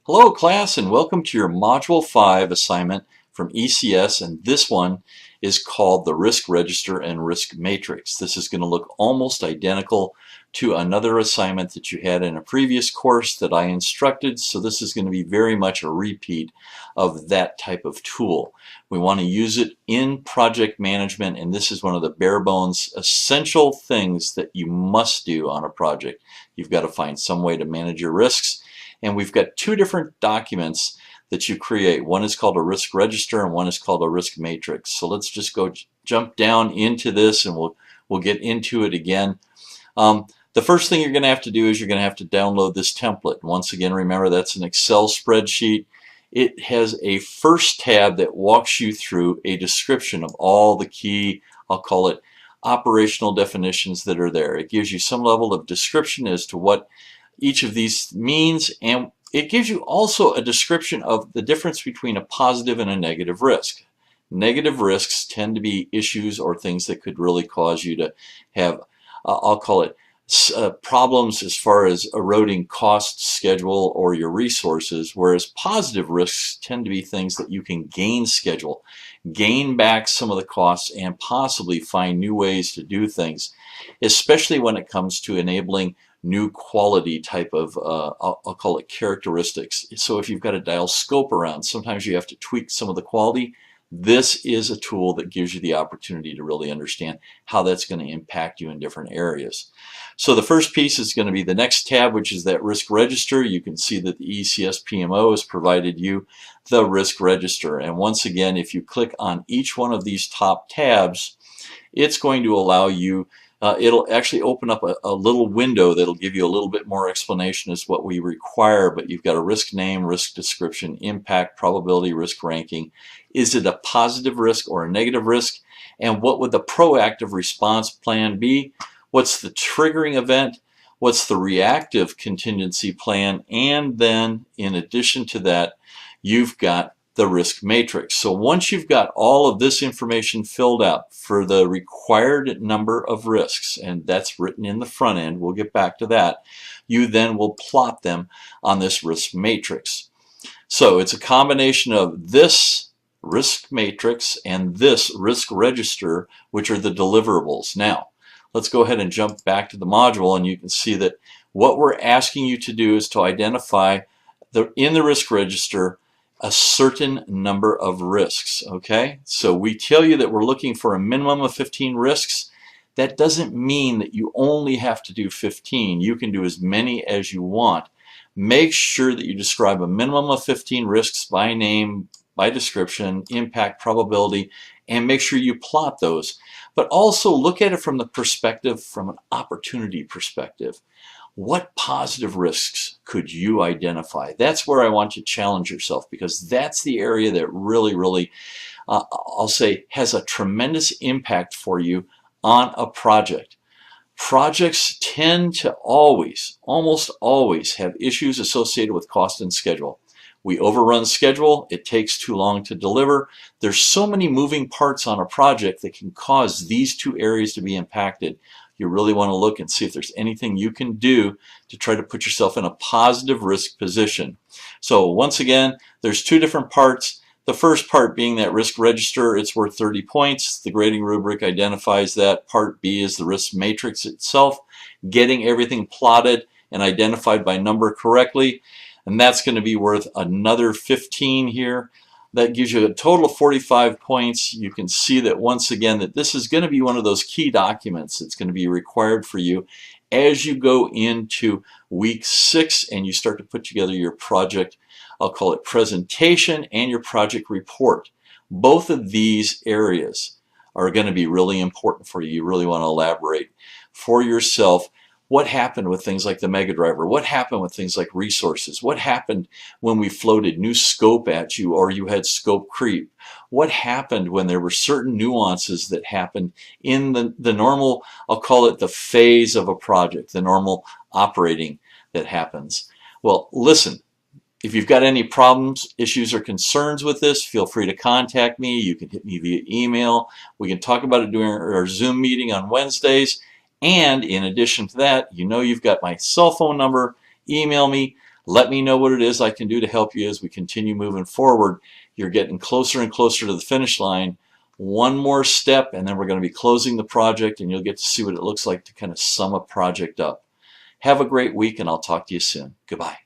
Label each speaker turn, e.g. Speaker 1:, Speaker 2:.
Speaker 1: Hello class, and welcome to your Module 5 assignment from ECS, and this one is called the Risk Register and Risk Matrix. This is going to look almost identical to another assignment that you had in a previous course that I instructed, so this is going to be very much a repeat of that type of tool. We want to use it in project management, and this is one of the bare bones essential things that you must do on a project. You've got to find some way to manage your risks. And we've got two different documents that you create. One is called a risk register and one is called a risk matrix. So let's just go jump down into this and we'll get into it again. The first thing you're going to have to do is you're going to have to download this template. Once again, remember that's an Excel spreadsheet. It has a first tab that walks you through a description of all the key, I'll call it, operational definitions that are there. It gives you some level of description as to what each of these means, and it gives you also a description of the difference between a positive and a negative risk. Negative risks tend to be issues or things that could really cause you to have, I'll call it, problems as far as eroding cost, schedule, or your resources, whereas positive risks tend to be things that you can gain schedule, gain back some of the costs, and possibly find new ways to do things, especially when it comes to enabling new quality type of, I'll call it characteristics. So if you've got to dial scope around, sometimes you have to tweak some of the quality. This is a tool that gives you the opportunity to really understand how that's going to impact you in different areas. So the first piece is going to be the next tab, which is that risk register. You can see that the ECS PMO has provided you the risk register. And once again, if you click on each one of these top tabs, it's going to allow you it'll actually open up a little window that'll give you a little bit more explanation as what we require, but you've got a risk name, risk description, impact, probability, risk ranking. Is it a positive risk or a negative risk? And what would the proactive response plan be? What's the triggering event? What's the reactive contingency plan? And then in addition to that, you've got the risk matrix. So once you've got all of this information filled out for the required number of risks, and that's written in the front end, we'll get back to that, you then will plot them on this risk matrix. So it's a combination of this risk matrix and this risk register, which are the deliverables. Now, let's go ahead and jump back to the module, and you can see that what we're asking you to do is to identify in the risk register a certain number of risks. Okay, so we tell you that we're looking for a minimum of 15 risks. That doesn't mean that you only have to do 15. You can do as many as you want. Make sure that you describe a minimum of 15 risks by name, by description, impact, probability, and make sure you plot those. But also look at it from the perspective, from an opportunity perspective. What positive risks could you identify? That's where I want you to challenge yourself, because that's the area that really, I'll say, has a tremendous impact for you on a project. Projects tend to almost always have issues associated with cost and schedule. We overrun schedule, it takes too long to deliver. There's so many moving parts on a project that can cause these two areas to be impacted. You really want to look and see if there's anything you can do to try to put yourself in a positive risk position. So once again, there's two different parts. The first part being that risk register, it's worth 30 points. The grading rubric identifies that. Part B is the risk matrix itself, getting everything plotted and identified by number correctly. And that's going to be worth another 15 here. That gives you a total of 45 points. You can see that once again that this is going to be one of those key documents that's going to be required for you as you go into week 6 and you start to put together your project, I'll call it presentation, and your project report. Both of these areas are going to be really important for you. You really want to elaborate for yourself. What happened with things like the mega driver? What happened with things like resources? What happened when we floated new scope at you or you had scope creep? What happened when there were certain nuances that happened in the normal, I'll call it the phase of a project, the normal operating that happens? Well, listen, if you've got any problems, issues, or concerns with this, feel free to contact me. You can hit me via email. We can talk about it during our Zoom meeting on Wednesdays. And in addition to that, you know you've got my cell phone number. Email me. Let me know what it is I can do to help you as we continue moving forward. You're getting closer and closer to the finish line. One more step and then we're going to be closing the project, and you'll get to see what it looks like to kind of sum a project up. Have a great week, and I'll talk to you soon. Goodbye.